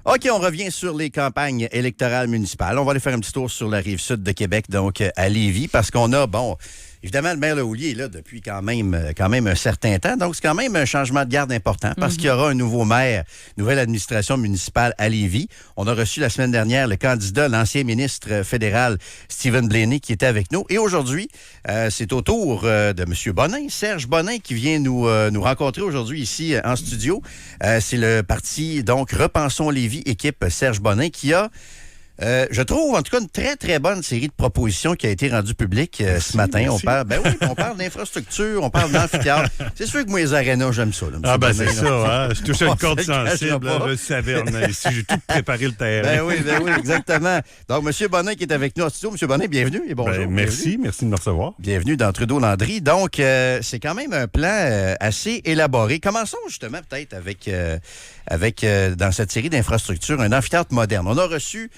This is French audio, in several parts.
OK, on revient sur les campagnes électorales municipales. On va aller faire un petit tour sur la rive sud de Québec, donc à Lévis, parce qu'on a, évidemment, le maire Lehouillier est là depuis quand même un certain temps. Donc, c'est quand même un changement de garde important parce qu'il y aura un nouveau maire, nouvelle administration municipale à Lévis. On a reçu la semaine dernière le candidat, l'ancien ministre fédéral Stephen Blaney, qui était avec nous. Et aujourd'hui, c'est au tour de M. Bonin, Serge Bonin, qui vient nous rencontrer aujourd'hui ici en studio. C'est le parti, donc, Repensons Lévis, équipe Serge Bonin, qui a... je trouve, en tout cas, une très, très bonne série de propositions qui a été rendue publique ce matin. Merci. On parle d'infrastructure, on parle d'amphithéâtre. C'est sûr que moi, les arénas, j'aime ça. Là, c'est ça, hein? Je touche une corde se le cachera sensible, pas. là, je le savais. Ici, j'ai tout préparé le terrain. Ben oui, exactement. Donc, M. Bonin qui est avec nous en studio. M. Bonin, bienvenue et bonjour. Merci de me recevoir. Bienvenue dans Trudeau-Landry. Donc, c'est quand même un plan assez élaboré. Commençons justement peut-être avec dans cette série d'infrastructures, un amphithéâtre moderne. On a reçu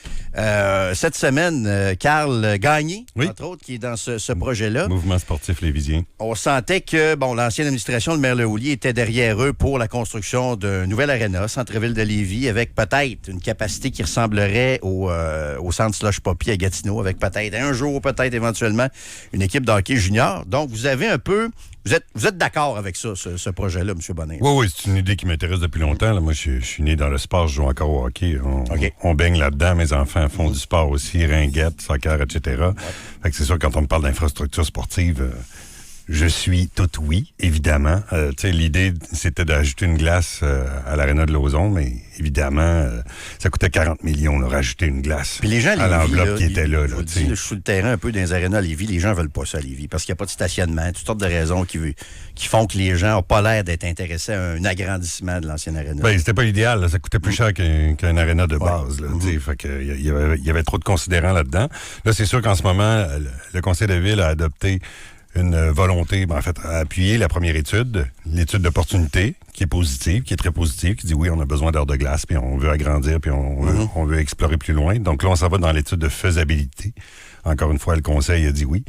cette semaine Carl Gagné, entre autres, qui est dans ce projet-là. Mouvement sportif lévisien. On sentait que l'ancienne administration, le maire Lehouillier, était derrière eux pour la construction d'un nouvel aréna, centre-ville de Lévis, avec peut-être une capacité qui ressemblerait au centre Slush Poppy à Gatineau, avec peut-être un jour, peut-être éventuellement, une équipe de hockey junior. Donc, vous avez un peu... Vous êtes d'accord avec ça, ce projet-là, M. Bonin? Oui, c'est une idée qui m'intéresse depuis longtemps. Là. Moi, je suis né dans le sport, je joue encore au hockey. On baigne là-dedans. Mes enfants font du sport aussi, ringuettes, soccer, etc. Ouais. Fait que c'est sûr, quand on me parle d'infrastructure sportive... je suis tout oui, évidemment. L'idée, c'était d'ajouter une glace à l'aréna de Lauson, mais évidemment, ça coûtait 40 millions, là, rajouter une glace. Puis les gens à l'enveloppe qui était là. Je suis sur le terrain un peu dans les arénas à Lévis. Les gens veulent pas ça à Lévis parce qu'il n'y a pas de stationnement, toutes sortes de raisons qui font que les gens n'ont pas l'air d'être intéressés à un agrandissement de l'ancienne aréna. Ben, c'était pas l'idéal. Là. Ça coûtait plus cher qu'un aréna de base. Là, fait que, il y avait trop de considérants là-dedans. Là, c'est sûr qu'en ce moment, le Conseil de ville a adopté une volonté, à appuyer la première étude, l'étude d'opportunité, qui est positive, qui est très positive, qui dit oui, on a besoin d'heures de glace, puis on veut agrandir, puis on veut explorer plus loin. Donc là, on s'en va dans l'étude de faisabilité. Encore une fois, le Conseil a dit oui.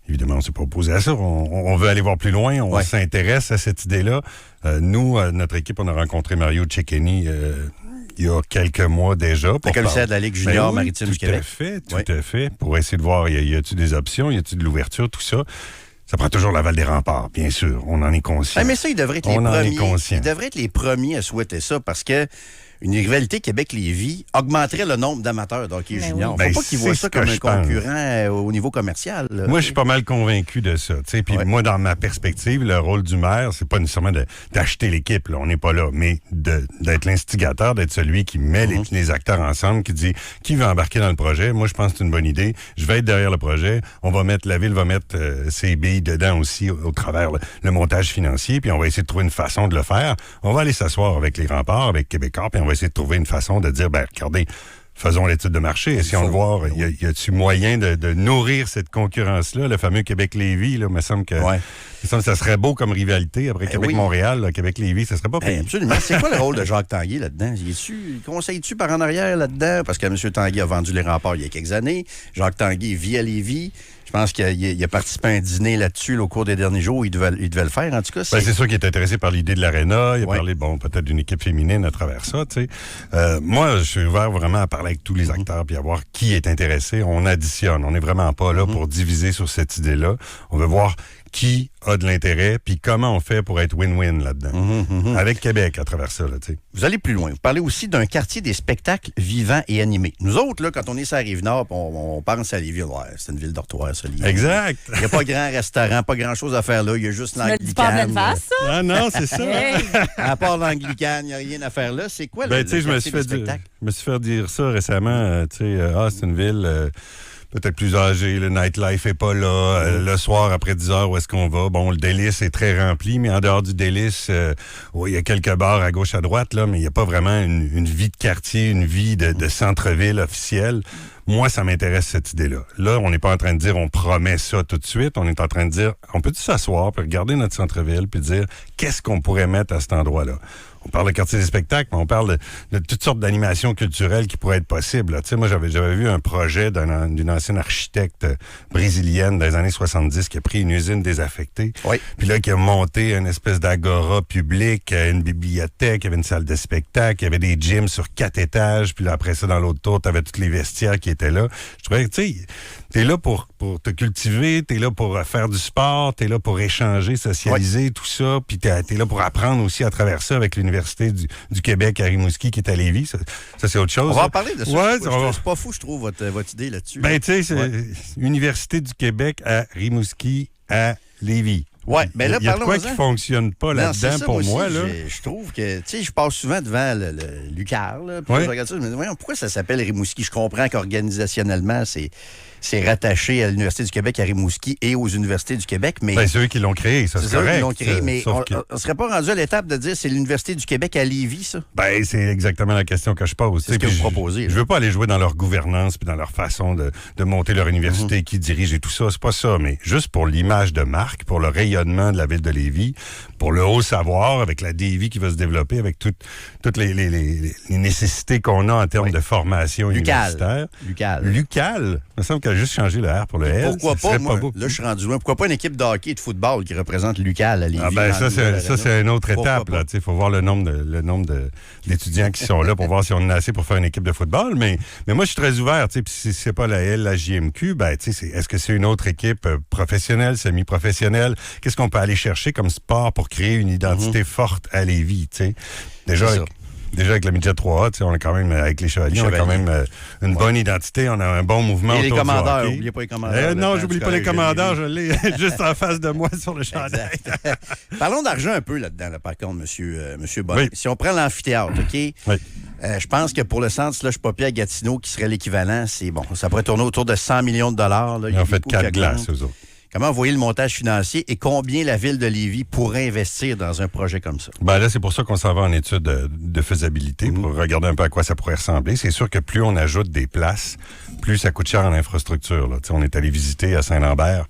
Évidemment, on ne s'est pas opposé à ça. On veut aller voir plus loin, on s'intéresse à cette idée-là. Nous, notre équipe, on a rencontré Mario Cecchini il y a quelques mois déjà. Le commissaire de la Ligue junior maritime du Québec. Tout à fait. Pour essayer de voir, y a-t-il des options, y a-t-il de l'ouverture, tout ça. Ça prend toujours la Val des Remparts, bien sûr. On en est conscient. Mais ça, ils devraient être les premiers. Ils devraient être les premiers à souhaiter ça parce que une rivalité Québec-Lévis augmenterait le nombre d'amateurs de hockey junior. Il ne faut pas qu'ils voient ça comme un concurrent au niveau commercial. Là. Moi, je suis pas mal convaincu de ça. Puis moi, dans ma perspective, le rôle du maire, c'est pas nécessairement d'acheter l'équipe. Là, on n'est pas là. Mais d'être l'instigateur, d'être celui qui met les acteurs ensemble, qui dit qui veut embarquer dans le projet. Moi, je pense que c'est une bonne idée. Je vais être derrière le projet. La ville va mettre ses billes dedans aussi au travers le montage financier. Puis on va essayer de trouver une façon de le faire. On va aller s'asseoir avec les remparts, avec Québécois, puis on va essayer de trouver une façon de dire, regardez, faisons l'étude de marché, essayons de voir, y a-t-il moyen de nourrir cette concurrence-là, le fameux Québec-Lévis, là, me semble que ça serait beau comme rivalité, après Québec-Montréal, Québec-Lévis, ça serait pas pire. Absolument. C'est quoi le rôle de Jacques Tanguay là-dedans? Conseille-tu par en arrière là-dedans? Parce que M. Tanguay a vendu les remparts il y a quelques années. Jacques Tanguay vit à Lévis. Je pense qu'il a participé à un dîner là-dessus au cours des derniers jours. Il devait le faire, en tout cas. C'est sûr qu'il est intéressé par l'idée de l'aréna. Il a parlé, peut-être d'une équipe féminine à travers ça. Moi, je suis ouvert vraiment à parler avec tous les acteurs puis à voir qui est intéressé. On additionne. On n'est vraiment pas là pour diviser sur cette idée-là. On veut voir qui a de l'intérêt, puis comment on fait pour être win-win là-dedans. Avec Québec à travers ça. Là, vous allez plus loin. Vous parlez aussi d'un quartier des spectacles vivants et animés. Nous autres, là, quand on est sur la Rive-Nord, on pense à Lévis. C'est une ville dortoir, ça, Lévis. Exact. Il n'y a pas grand restaurant, pas grand-chose à faire là. Il y a juste l'Anglicane. Ah non, c'est ça. À part l'Anglicane, il n'y a rien à faire là. C'est quoi le quartier des spectacles? Je me suis fait dire ça récemment. C'est une ville... peut-être plus âgé, le nightlife est pas là. Le soir, après 10 heures, où est-ce qu'on va? Bon, le délice est très rempli, mais en dehors du délice, il y a quelques bars à gauche, à droite, là, mais il n'y a pas vraiment une vie de quartier, une vie de centre-ville officielle. Moi, ça m'intéresse cette idée-là. Là, on n'est pas en train de dire on promet ça tout de suite. On est en train de dire on peut-tu s'asseoir puis regarder notre centre-ville puis dire qu'est-ce qu'on pourrait mettre à cet endroit-là? on parle de quartier des spectacles, mais on parle de toutes sortes d'animations culturelles qui pourraient être possibles. Tu sais, moi, j'avais vu un projet d'une ancienne architecte brésilienne des années 70 qui a pris une usine désaffectée. Oui. Puis là, qui a monté une espèce d'agora publique, une bibliothèque, il y avait une salle de spectacle, il y avait des gyms sur 4 étages, puis là, après ça, dans l'autre tour, tu avais tous les vestiaires qui étaient là. Je trouvais, tu sais, t'es là pour te cultiver, t'es là pour faire du sport, t'es là pour échanger, socialiser, tout ça, puis t'es là pour apprendre aussi à travers ça avec l'Université du Québec à Rimouski qui est à Lévis. Ça c'est autre chose. On va en parler de ça. Ouais, c'est pas fou, je trouve, votre idée là-dessus. Ben, tu sais, c'est Université du Québec à Rimouski à Lévis. Oui, mais là, il y a de quoi parlons-en. qui fonctionne pas là-dedans ça, pour moi. aussi, Là. Je trouve que, tu sais, je passe souvent devant le Lucar, là, puis je regarde ça, je me dis, voyons, pourquoi ça s'appelle Rimouski? Je comprends qu'organisationnellement, c'est rattaché à l'Université du Québec à Rimouski et aux universités du Québec, mais... Ben, c'est eux qui l'ont créé, ça, c'est correct. C'est eux qui l'ont créé, mais on que... ne serait pas rendu à l'étape de dire c'est l'Université du Québec à Lévis, ça? Ben, c'est exactement la question que je pose. C'est ce que vous proposez. Je veux pas aller jouer dans leur gouvernance puis dans leur façon de monter leur université, qui dirige et tout ça. C'est pas ça, mais juste pour l'image de marque, pour le rayonnement de la ville de Lévis, pour le haut savoir, avec la DEVI qui va se développer, avec toutes les nécessités qu'on a en termes de formation universitaire. Lucal. Il me semble qu'elle a juste changé le R pour le L. Pourquoi pas, moi, là, je suis rendu loin. Pourquoi pas une équipe de hockey et de football qui représente Lucal à Lévis? Ah ben ça, c'est une autre étape. Il faut voir le nombre d'étudiants qui sont là pour voir si on en a assez pour faire une équipe de football. Mais moi, je suis très ouvert. Puis si c'est pas la L, la JMQ, ben, est-ce que c'est une autre équipe professionnelle, semi-professionnelle? Qu'est-ce qu'on peut aller chercher comme sport pour créer une identité forte à Lévis? Déjà, avec le midget 3A, on a quand même, avec les Chevaliers, on a quand même une bonne identité, on a un bon mouvement. Et les commandeurs, n'oubliez pas les commandeurs. Non, j'oublie pas les commandeurs, je l'ai juste en face de moi sur le chandail. Parlons d'argent un peu là-dedans, là, par contre, monsieur Bonnet. Oui. Si on prend l'amphithéâtre, OK? Oui. Je pense que pour le centre Slush Poppy à Gatineau, qui serait l'équivalent, c'est bon, ça pourrait tourner autour de 100 millions de dollars. Là. Ils ont fait 4 glaces, eux autres. Comment vous voyez le montage financier et combien la ville de Lévis pourrait investir dans un projet comme ça? Ben là, c'est pour ça qu'on s'en va en étude de faisabilité pour regarder un peu à quoi ça pourrait ressembler. C'est sûr que plus on ajoute des places, plus ça coûte cher en infrastructure. Là. On est allé visiter à Saint-Lambert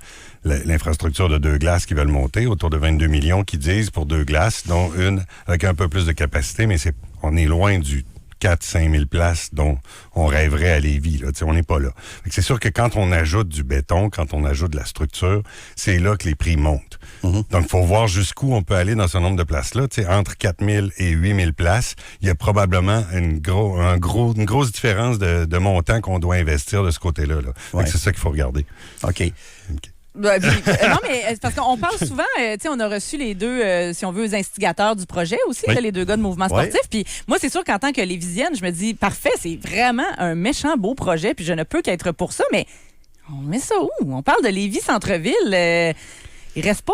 l'infrastructure de 2 glaces qui veulent monter, autour de 22 millions qui disent pour 2 glaces, dont une avec un peu plus de capacité, mais on est loin du 4-5 000 places dont on rêverait à Lévis. Là. On n'est pas là. C'est sûr que quand on ajoute du béton, quand on ajoute de la structure, c'est là que les prix montent. Donc, il faut voir jusqu'où on peut aller dans ce nombre de places-là. Entre 4 000 et 8 000 places, il y a probablement une grosse différence de montant qu'on doit investir de ce côté-là. Là. Ouais. C'est ça qu'il faut regarder. OK. Non, mais parce qu'on parle souvent, on a reçu les deux, si on veut, instigateurs du projet aussi, là, les 2 gars de mouvement sportif. Puis moi, c'est sûr qu'en tant que lévisienne, je me dis, parfait, c'est vraiment un méchant beau projet, puis je ne peux qu'être pour ça, mais on met ça où? On parle de Lévis centre-ville. Il reste pas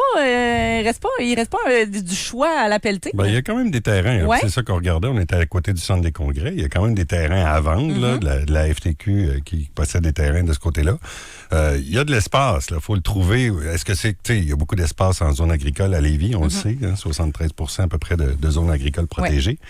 du choix à la pelletée. Ben, il y a quand même des terrains. Ouais. C'est ça qu'on regardait. On était à côté du centre des congrès. Il y a quand même des terrains à vendre, là, de la FTQ qui possède des terrains de ce côté-là. Il y a de l'espace. Il faut le trouver. Est-ce que c'est... Il y a beaucoup d'espace en zone agricole à Lévis, on le sait. 73 à peu près de zones agricoles protégées. Ouais.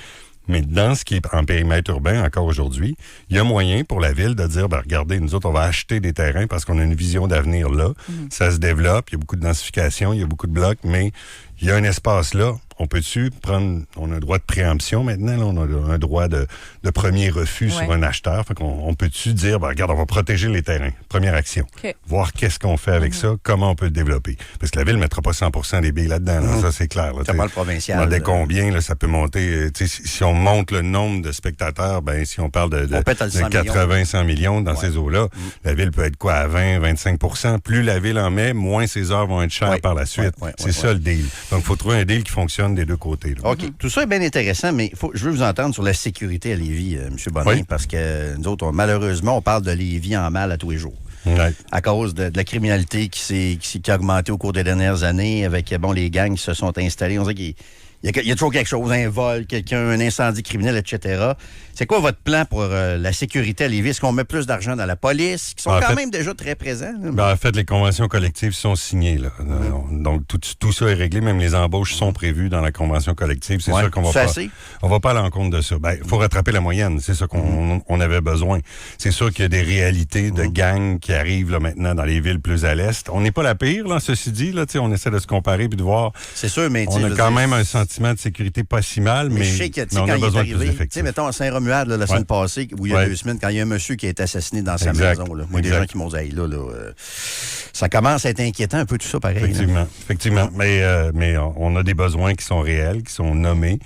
Mais dans ce qui est en périmètre urbain encore aujourd'hui, il y a moyen pour la ville de dire, regardez, nous autres, on va acheter des terrains parce qu'on a une vision d'avenir là. Ça se développe, il y a beaucoup de densification, il y a beaucoup de blocs, mais il y a un espace là. On peut-tu prendre... On a un droit de préemption maintenant, là, on a un droit de premier refus sur un acheteur. Fait qu'on peut-tu dire, regarde, on va protéger les terrains. Première action. Okay. Voir qu'est-ce qu'on fait avec ça, comment on peut le développer. Parce que la ville ne mettra pas 100% des billes là-dedans. Là, ça, c'est clair. C'est pas le provincial. Dès combien, là, ça peut monter. Si on monte le nombre de spectateurs, si on parle de 80-100 millions dans ces eaux-là, la ville peut être quoi, à 20-25%. Plus la ville en met, moins ses heures vont être chères par la suite. C'est ça le deal. Donc, il faut trouver un deal qui fonctionne des 2 côtés. Là. OK. Tout ça est bien intéressant, mais je veux vous entendre sur la sécurité à Lévis, M. Bonnet, parce que nous autres, malheureusement, on parle de Lévis en mal à tous les jours. Ouais. À cause de la criminalité qui a augmenté au cours des dernières années avec les gangs qui se sont installés. On dirait qu'il y a toujours quelque chose, un vol, un incendie criminel, etc. C'est quoi votre plan pour la sécurité à Lévis? Est-ce qu'on met plus d'argent dans la police, qui sont même déjà très présents? En fait, les conventions collectives sont signées. Là. Donc, tout ça est réglé. Même les embauches sont prévues dans la convention collective. C'est sûr qu'on va pas à l'encontre de ça. Il faut rattraper la moyenne. C'est ça qu'on avait besoin. C'est sûr qu'il y a des réalités de gangs qui arrivent là, maintenant dans les villes plus à l'est. On n'est pas la pire, là, ceci dit. Là, on essaie de se comparer puis de voir. C'est sûr, mais on a quand même un sentiment sentiment de sécurité pas si mal, mais je sais que, on a besoin de plus tu sais, d'effectifs. mettons, à Saint-Romuald, la semaine passée, où il y a 2 semaines, quand il y a un monsieur qui a été assassiné dans sa maison, là. Moi, des gens qui m'ont dit, hey, là, ça commence à être inquiétant un peu tout ça, pareil. Effectivement. Mais on a des besoins qui sont réels, qui sont nommés.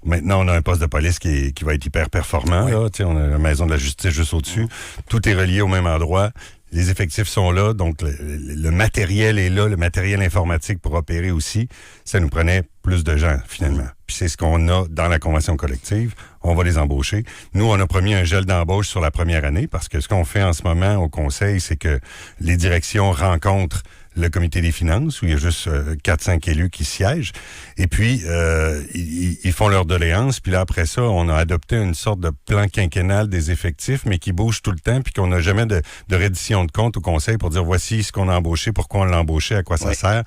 Maintenant, on a un poste de police qui va être hyper performant. Oui. Là. On a la maison de la justice juste au-dessus. Tout est relié au même endroit. Les effectifs sont là, donc le matériel est là, le matériel informatique pour opérer aussi. Ça nous prenait plus de gens, finalement. Puis c'est ce qu'on a dans la convention collective. On va les embaucher. Nous, on a promis un gel d'embauche sur la première année parce que ce qu'on fait en ce moment au conseil, c'est que les directions rencontrent le comité des finances, où il y a juste 4-5 élus qui siègent. Et puis, ils font leur doléance. Puis là, après ça, on a adopté une sorte de plan quinquennal des effectifs, mais qui bouge tout le temps, puis qu'on n'a jamais de reddition de compte au conseil pour dire voici ce qu'on a embauché, pourquoi on l'a embauché, à quoi ça sert.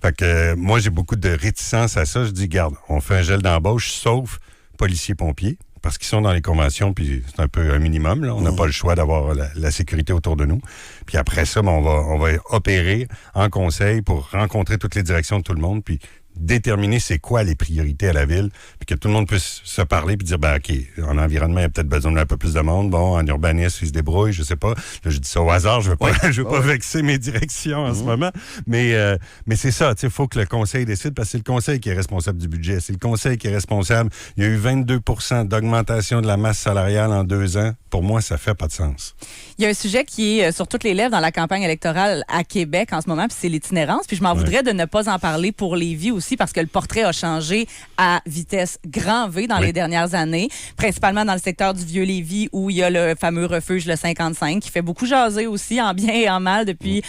Fait que moi, j'ai beaucoup de réticence à ça. Je dis, garde, on fait un gel d'embauche, sauf policiers-pompiers, parce qu'ils sont dans les conventions, puis c'est un peu un minimum. Là. On n'a pas le choix d'avoir la sécurité autour de nous. Puis après ça, on va opérer en conseil pour rencontrer toutes les directions de tout le monde, puis déterminer c'est quoi les priorités à la ville, puis que tout le monde puisse se parler puis dire, OK, en environnement, il y a peut-être besoin d'un peu plus de monde. Bon, en urbanisme, ils se débrouillent, je sais pas. Là, je dis ça au hasard, je veux pas, pas vexer mes directions en ce moment. Mais c'est ça, il faut que le conseil décide, parce que c'est le conseil qui est responsable du budget. C'est le conseil qui est responsable. Il y a eu 22 % d'augmentation de la masse salariale en 2 ans. Pour moi, ça fait pas de sens. Il y a un sujet qui est sur toutes les lèvres dans la campagne électorale à Québec en ce moment, puis c'est l'itinérance. Puis je m'en voudrais de ne pas en parler pour Lévis aussi, parce que le portrait a changé à vitesse grand V dans les dernières années, principalement dans le secteur du Vieux-Lévis, où il y a le fameux refuge le 55, qui fait beaucoup jaser aussi, en bien et en mal, depuis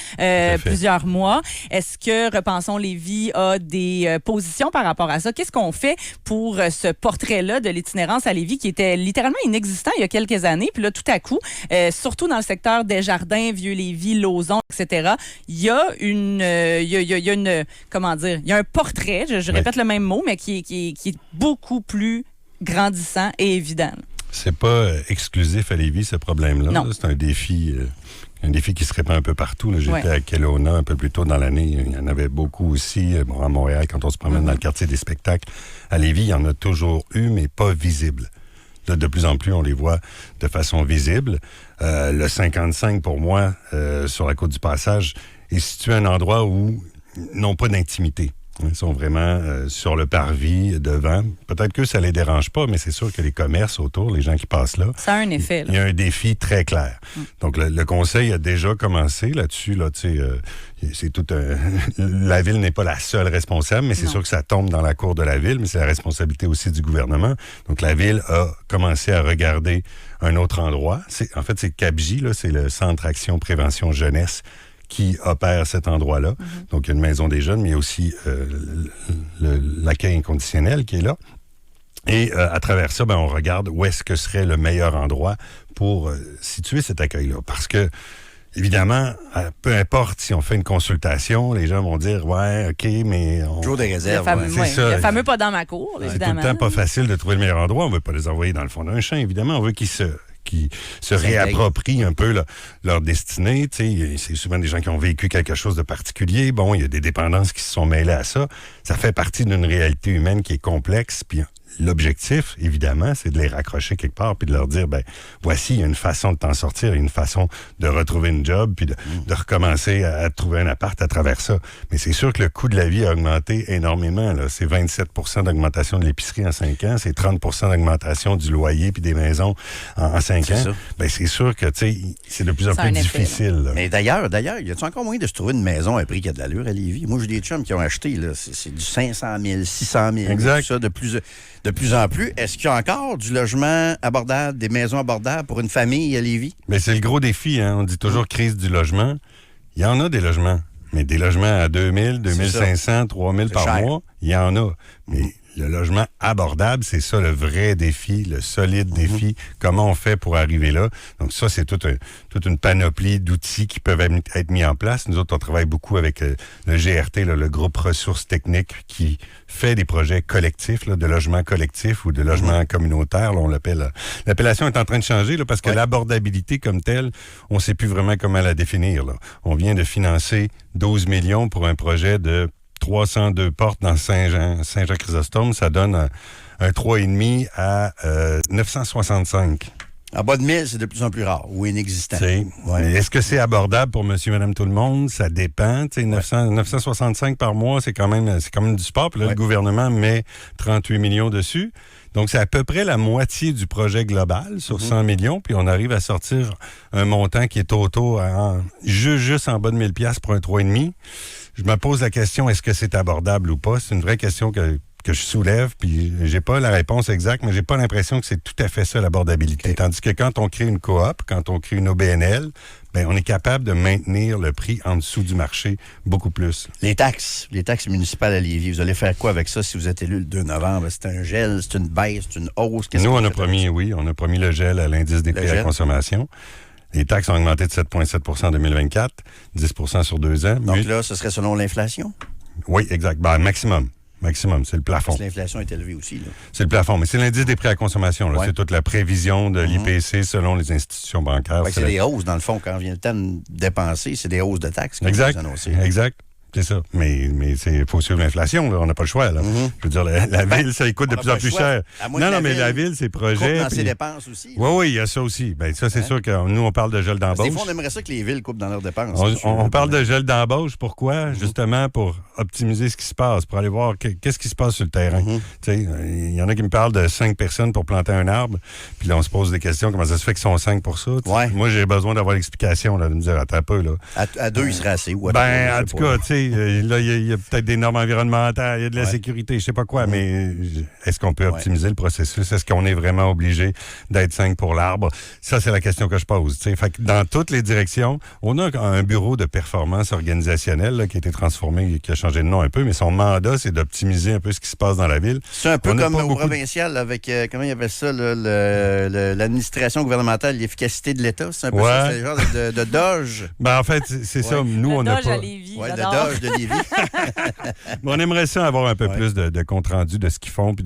plusieurs mois. Est-ce que Repensons Lévis a des positions par rapport à ça? Qu'est-ce qu'on fait pour ce portrait-là de l'itinérance à Lévis, qui était littéralement inexistant il y a quelques années? Puis là, tout à coup, surtout dans le secteur Desjardins, Vieux-Lévis, Lauson, etc., il y a une comment dire, il y a un portrait, je répète le même mot, mais qui est beaucoup plus grandissant et évident. C'est pas exclusif à Lévis, ce problème-là. Non. Là, c'est un défi qui se répand un peu partout. Là. J'étais à Kelowna un peu plus tôt dans l'année. Il y en avait beaucoup aussi. Bon, à Montréal, quand on se promène dans le quartier des spectacles. À Lévis, il y en a toujours eu, mais pas visible. Là, de plus en plus, on les voit de façon visible. Le 55, pour moi, sur la côte du Passage, est situé à un endroit où ils n'ont pas d'intimité. Ils sont vraiment sur le parvis, devant. Peut-être que ça les dérange pas, mais c'est sûr que les commerces autour, les gens qui passent là... Ça a un effet. Là. Il y a un défi très clair. Donc, le conseil a déjà commencé là-dessus. Là, c'est tout la ville n'est pas la seule responsable, mais c'est sûr que ça tombe dans la cour de la ville, mais c'est la responsabilité aussi du gouvernement. Donc, la ville a commencé à regarder un autre endroit. En fait, c'est CAPJ, là, c'est le Centre Action Prévention Jeunesse, qui opère cet endroit-là. Donc, il y a une maison des jeunes, mais il y a aussi l'accueil inconditionnel qui est là. Et à travers ça, on regarde où est-ce que serait le meilleur endroit pour situer cet accueil-là. Parce que, évidemment, peu importe si on fait une consultation, les gens vont dire, ouais, OK, mais... Toujours des réserves. C'est ça. Le fameux pas dans ma cour, évidemment. C'est tout le temps pas facile de trouver le meilleur endroit. On ne veut pas les envoyer dans le fond d'un champ, évidemment. On veut qu'ils se réapproprient un peu leur destinée. C'est souvent des gens qui ont vécu quelque chose de particulier. Bon, il y a des dépendances qui se sont mêlées à ça. Ça fait partie d'une réalité humaine qui est complexe. Puis l'objectif, évidemment, c'est de les raccrocher quelque part puis de leur dire, voici, il y a une façon de t'en sortir, il y a une façon de retrouver une job puis de recommencer à trouver un appart à travers ça. Mais c'est sûr que le coût de la vie a augmenté énormément. Là. C'est 27 % d'augmentation de l'épicerie en 5 ans, c'est 30 % d'augmentation du loyer puis des maisons en 5 ans. C'est sûr que c'est de plus en plus difficile. Là. Mais d'ailleurs, y a-t-il encore moyen de se trouver une maison à un prix qui a de l'allure à Lévis? Moi, j'ai des chums qui ont acheté, là, c'est du 500 000, 600 000, exact. Tout ça, de plus en plus. Est-ce qu'il y a encore du logement abordable, des maisons abordables pour une famille à Lévis? Mais c'est le gros défi. Hein? On dit toujours crise du logement. Il y en a des logements, mais des logements à 2 000, 2 500, 3 000 par mois, il y en a. Mais le logement abordable, c'est ça le vrai défi, le solide défi. Comment on fait pour arriver là? Donc ça, c'est toute une panoplie d'outils qui peuvent être mis en place. Nous autres, on travaille beaucoup avec le GRT, le groupe ressources techniques, qui fait des projets collectifs, là, de logements collectifs ou de logements communautaires. Là, on l'appelle. L'appellation est en train de changer là, parce que l'abordabilité comme telle, on ne sait plus vraiment comment la définir. Là. On vient de financer 12 millions pour un projet de 302 portes dans Saint-Jean-Chrysostome, ça donne un 3,5 à 965. En bas de 1000, c'est de plus en plus rare ou inexistant. Ouais. Est-ce que c'est abordable pour monsieur, madame, tout le monde? Ça dépend. 965 par mois, c'est quand même du sport. Puis là, le gouvernement met 38 millions dessus. Donc, c'est à peu près la moitié du projet global sur 100 millions. Puis on arrive à sortir un montant qui est juste en bas de 1000 $ pour un 3,5. Je me pose la question, est-ce que c'est abordable ou pas? C'est une vraie question que je soulève, puis j'ai pas la réponse exacte, mais j'ai pas l'impression que c'est tout à fait ça, l'abordabilité. Tandis que quand on crée une coop, quand on crée une OBNL, ben on est capable de maintenir le prix en dessous du marché beaucoup plus. Les taxes municipales à Lévis, vous allez faire quoi avec ça si vous êtes élu le 2 novembre? C'est un gel, c'est une baisse, c'est une hausse? Nous, on a promis le gel à l'indice des prix à la consommation. Les taxes ont augmenté de 7,7 % en 2024, 10 % sur 2 ans. Donc là, ce serait selon l'inflation? Oui, exact. Ben, maximum, c'est le plafond. Parce que l'inflation est élevée aussi, là. C'est le plafond, mais c'est l'indice des prix à la consommation. Là. Ouais. C'est toute la prévision de l'IPC selon les institutions bancaires. C'est des hausses, dans le fond, quand vient le temps de dépenser, c'est des hausses de taxes. Exact. C'est ça. Mais il faut suivre l'inflation, là. On n'a pas le choix, là. Je veux dire, la ville, ça coûte de plus en plus cher. Non, mais la ville, ses projets. Coupe dans ses dépenses aussi. Oui, il y a ça aussi. Ben, ça, c'est sûr que nous, on parle de gel d'embauche. Des fois, on aimerait ça que les villes coupent dans leurs dépenses. On parle de gel d'embauche. Pourquoi? Justement, pour optimiser ce qui se passe, pour aller voir qu'est-ce qui se passe sur le terrain. Il y en a qui me parlent de 5 personnes pour planter un arbre. Puis là, on se pose des questions. Comment ça se fait qu'ils sont 5 pour ça? Moi, j'ai besoin d'avoir l'explication, là, de me dire, attends un peu, là. À 2, il serait assez. En tout cas, tu sais, là, il y a peut-être des normes environnementales, il y a de la sécurité, je sais pas quoi, mais est-ce qu'on peut optimiser le processus? Est-ce qu'on est vraiment obligé d'être 5 pour l'arbre? Ça, c'est la question que je pose. Fait que dans toutes les directions, on a un bureau de performance organisationnelle là, qui a été transformé, qui a changé de nom un peu, mais son mandat, c'est d'optimiser un peu ce qui se passe dans la ville. C'est un peu comme au provincial avec, comment il y avait ça, l'administration gouvernementale, l'efficacité de l'État. C'est un peu ça, c'est le genre de Doge. Ben, en fait, c'est ça. Nous, on n'a pas... Le Doge de Lévis. On aimerait ça avoir un peu plus de compte-rendu de ce qu'ils font, puis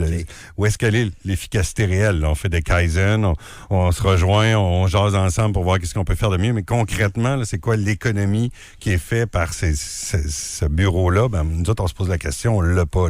où est-ce qu'elle est l'efficacité réelle. Là, on fait des Kaizen, on se rejoint, on jase ensemble pour voir qu'est-ce qu'on peut faire de mieux, mais concrètement, là, c'est quoi l'économie qui est faite par ce bureau-là? Ben, nous autres, on se pose la question, on l'a pas,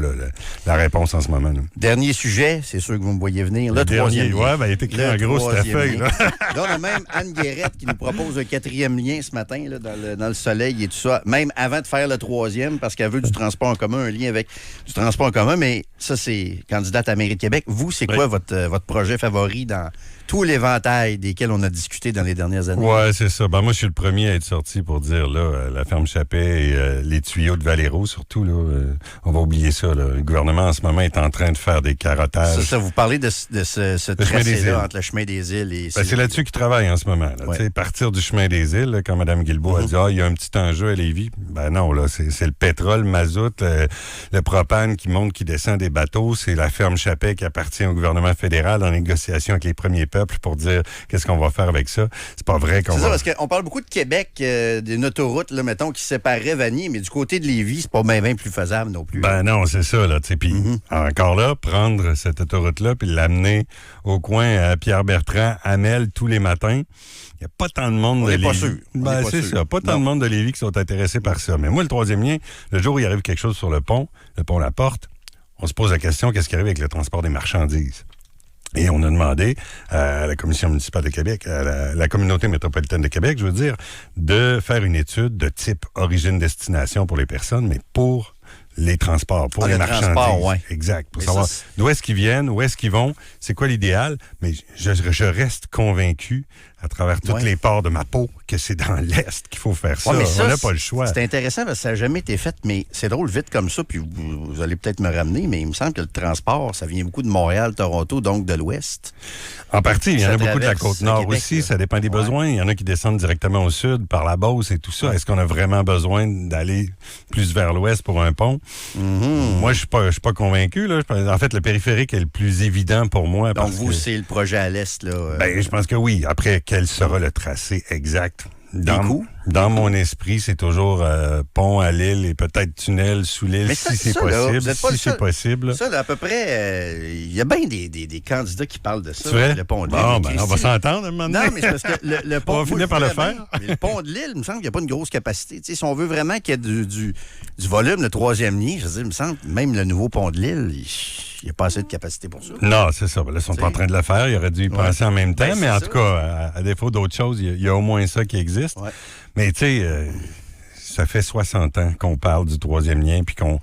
la réponse en ce moment. Nous. Dernier sujet, c'est sûr que vous me voyez venir. Le troisième lien. Il est écrit en gros sur ta feuille. Là, on a même Anne Guérette qui nous propose un 4e lien ce matin là, dans le soleil et tout ça, même avant de faire le 3e, parce qu'elle veut du transport en commun, un lien avec du transport en commun, mais ça, c'est candidate à la mairie de Québec. Vous, c'est quoi votre projet favori dans tout l'éventail desquels on a discuté dans les dernières années? Oui, c'est ça. Ben, moi, je suis le premier à être sorti pour dire, là, la ferme Chappet et les tuyaux de Valero, surtout, là, on va oublier ça. Là. Le gouvernement, en ce moment, est en train de faire des carottages. C'est ça, vous parlez de ce tracé-là entre le chemin des îles et... Ben, c'est là-dessus qu'ils travaillent en ce moment. Là. Partir du chemin des îles, là, quand Mme Guilbeault a dit « il y a un petit enjeu à Lévis », ben non, là, c'est le pétrole, le mazout, le propane qui monte, qui descend des bateaux. C'est la ferme Chappet qui appartient au gouvernement fédéral en négociation avec les premiers peuples pour dire qu'est-ce qu'on va faire avec ça. C'est pas vrai qu'on va... C'est ça, parce qu'on parle beaucoup de Québec, d'une autoroute, là, mettons, qui séparerait Vanier, mais du côté de Lévis, c'est pas bien plus faisable non plus. Ben non, c'est ça, là. Puis encore là, prendre cette autoroute-là puis l'amener au coin à Pierre-Bertrand, Amel, tous les matins. Il n'y a pas tant de monde de Lévis. Pas sûr. Ben, c'est ça. Pas tant de monde de Lévis qui sont intéressés par ça. Mais moi, le troisième lien, le jour où il arrive quelque chose sur le pont La Porte, on se pose la question, qu'est-ce qui arrive avec le transport des marchandises? Et on a demandé à la Commission municipale de Québec, à la Communauté métropolitaine de Québec, je veux dire, de faire une étude de type origine-destination pour les personnes, mais pour les transports, pour les marchandises. Exact. Pour savoir d'où est-ce qu'ils viennent, où est-ce qu'ils vont, c'est quoi l'idéal. Mais je reste convaincu, à travers toutes les pores de ma peau, que c'est dans l'Est qu'il faut faire ça. On n'a pas le choix. C'est intéressant parce que ça n'a jamais été fait, mais c'est drôle, vite comme ça, puis vous allez peut-être me ramener, mais il me semble que le transport, ça vient beaucoup de Montréal, Toronto, donc de l'Ouest. En partie, il y en a beaucoup de la Côte-Nord aussi, là. Ça dépend des besoins. Il y en a qui descendent directement au sud, par la Beauce et tout ça. Est-ce qu'on a vraiment besoin d'aller plus vers l'Ouest pour un pont? Moi, je suis pas convaincu. Là. En fait, le périphérique est le plus évident pour moi. Donc, vous, c'est le projet à l'Est, là? Ben, je pense que oui. Après, quel sera le tracé exact? Dans mon esprit, c'est toujours pont à l'île et peut-être tunnel sous l'île si c'est possible. Si c'est possible. Ça, là, à peu près, il y a bien des candidats qui parlent de ça. Le pont de l'île. Bon, on va s'entendre un moment donné. Non, mais c'est parce que le pont... On va finir par le faire. Mais le pont de l'île, il me semble qu'il n'y a pas une grosse capacité. Si on veut vraiment qu'il y ait du volume, le troisième lien, je veux dire, il me semble, même le nouveau pont de l'île, il n'y a pas assez de capacité pour ça. Non, c'est ça. Là, ils sont en train de le faire. Ils auraient dû y penser en même temps. Mais en tout cas, à défaut d'autre chose, il y a au moins ça qui existe. Ouais. Mais tu sais, ça fait 60 ans qu'on parle du troisième lien, puis qu'on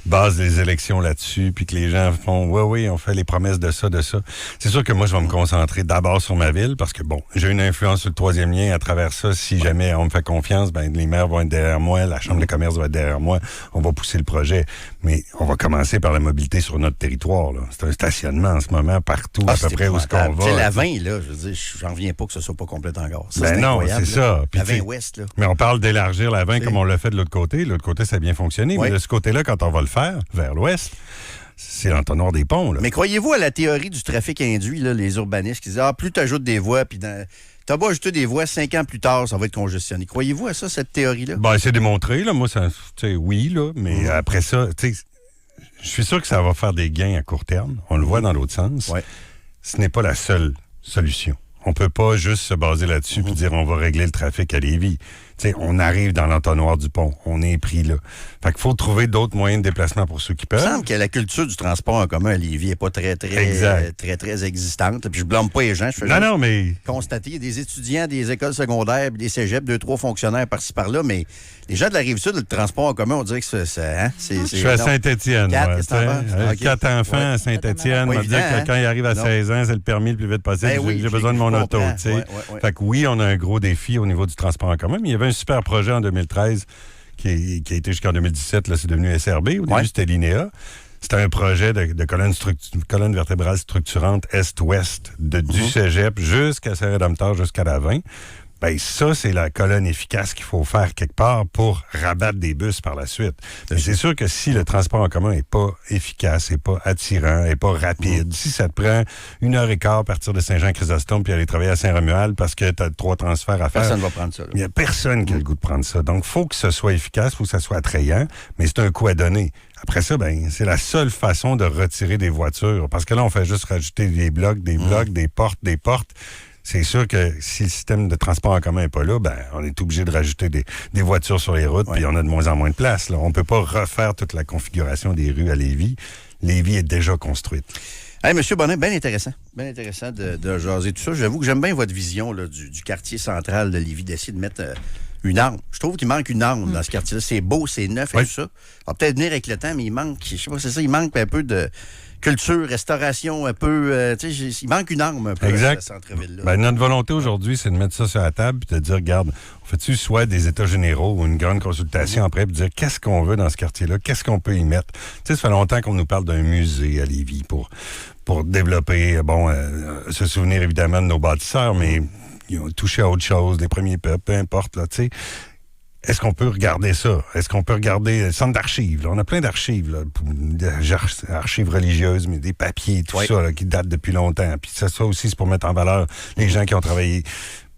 base les élections là-dessus, puis que les gens font « Oui, on fait les promesses de ça, de ça ». C'est sûr que moi, je vais me concentrer d'abord sur ma ville, parce que, bon, j'ai une influence sur le troisième lien à travers ça. Si jamais on me fait confiance, ben les maires vont être derrière moi, la Chambre de commerce va être derrière moi, on va pousser le projet. Mais on va commencer par la mobilité sur notre territoire, là. C'est un stationnement en ce moment, partout, à peu près où ce qu'on va. C'est la 20, là, je veux dire, j'en reviens pas que ce soit pas complète encore. Ça, ben non, c'est ça. La 20 ouest, là. Mais on parle d'élargir la 20 comme on l'a fait de l'autre côté. De l'autre côté, ça a bien fonctionné. Oui. Mais de ce côté-là, quand on va le faire, vers l'ouest, c'est l'entonnoir des ponts. Là. Mais croyez-vous à la théorie du trafic induit, là, les urbanistes qui disent « Ah, plus tu ajoutes des voies, puis t'as beau ajouter des voies, 5 ans plus tard, ça va être congestionné. » Croyez-vous à ça, cette théorie-là? Ben, c'est démontré, là. Moi, ça, tu sais, oui, là. Mais après ça, tu sais, je suis sûr que ça va faire des gains à court terme. On le voit dans l'autre sens. Ouais. Ce n'est pas la seule solution. On peut pas juste se baser là-dessus puis dire on va régler le trafic à Lévis. T'sais, on arrive dans l'entonnoir du pont. On est pris là. Fait qu'il faut trouver d'autres moyens de déplacement pour ceux qui peuvent. Il me semble que la culture du transport en commun à Lévis n'est pas très existante. Puis je blâme pas les gens. Je fais juste mais... constater. Il y a des étudiants des écoles secondaires, des cégeps, 2-3 fonctionnaires par-ci par-là, mais les gens de la Rive-Sud, le transport en commun, on dirait que c'est je suis à Saint-Étienne. 4 enfants à Saint-Étienne. On va dire que quand il arrive à 16 ans, c'est le permis le plus vite possible. J'ai besoin de mon auto. Fait que oui, on a un gros défi au niveau du transport en commun, mais il y avait un super projet en 2013 qui a été jusqu'en 2017. Là, c'est devenu SRB. Au début, c'était l'INEA. C'était un projet de colonne vertébrale structurante est-ouest du cégep jusqu'à Saint-Rédempteur, jusqu'à la 20. Ben ça, c'est la colonne efficace qu'il faut faire quelque part pour rabattre des bus par la suite. Mais c'est sûr que si le transport en commun n'est pas efficace, n'est pas attirant, n'est pas rapide, si ça te prend 1h15 à partir de Saint-Jean-Chrysostome puis aller travailler à Saint-Romuald parce que tu as 3 transferts à faire. Personne ne va prendre ça. Il n'y a personne qui a le goût de prendre ça. Donc, il faut que ce soit efficace, il faut que ça soit attrayant, mais c'est un coût à donner. Après ça, ben c'est la seule façon de retirer des voitures. Parce que là, on fait juste rajouter des blocs, des portes. C'est sûr que si le système de transport en commun n'est pas là, ben on est obligé de rajouter des voitures sur les routes, puis on a de moins en moins de place. Là. On ne peut pas refaire toute la configuration des rues à Lévis. Lévis est déjà construite. Hey, Monsieur Bonnet, bien intéressant. Bien intéressant de jaser tout ça. J'avoue que j'aime bien votre vision là, du quartier central de Lévis, d'essayer de mettre une arme. Je trouve qu'il manque une arme dans ce quartier-là. C'est beau, c'est neuf et tout ça. On va peut-être venir avec le temps, mais il manque, je sais pas, c'est ça, il manque un peu de culture, restauration, un peu... il manque une arme un peu à ce centre-ville-là. Ben, notre volonté aujourd'hui, c'est de mettre ça sur la table et de dire, regarde, on fait-tu soit des états généraux ou une grande consultation après, puis dire qu'est-ce qu'on veut dans ce quartier-là, qu'est-ce qu'on peut y mettre. Tu sais, ça fait longtemps qu'on nous parle d'un musée à Lévis pour développer, se souvenir évidemment de nos bâtisseurs, mais ils ont touché à autre chose, des premiers peuples, peu importe, là, tu sais. Est-ce qu'on peut regarder ça? Est-ce qu'on peut regarder le centre d'archives? Là? On a plein d'archives, là, des archives religieuses, mais des papiers, tout ça, là, qui datent depuis longtemps. Puis ça aussi, c'est pour mettre en valeur les gens qui ont travaillé.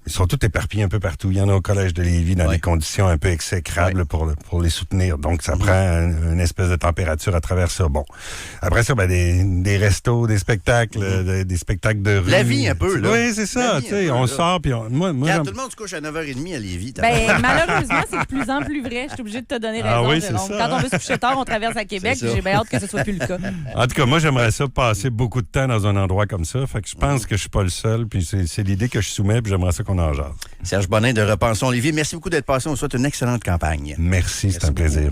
Ils sont tous éparpillés un peu partout. Il y en a au Collège de Lévis dans des conditions un peu exécrables pour les soutenir. Donc, ça prend une espèce de température à travers ça. Bon. Après ça, ben, des restos, des spectacles, des spectacles de rue. La vie un peu, là. Oui, c'est ça. On sort, puis moi quand tout le monde se couche à 9h30 à Lévis. Malheureusement, c'est de plus en plus vrai. Je suis obligée de te donner raison. Ah oui, c'est ça, quand on veut se coucher tard, on traverse à Québec. J'ai bien hâte que ce soit plus le cas. En tout cas, moi, j'aimerais ça passer beaucoup de temps dans un endroit comme ça. Fait que je pense que je suis pas le seul. Puis c'est l'idée que je soumets, puis j'aimerais ça qu'on en jase. Serge Bonin de Repensons Lévis, merci beaucoup d'être passé. On vous souhaite une excellente campagne. Merci, c'est un plaisir.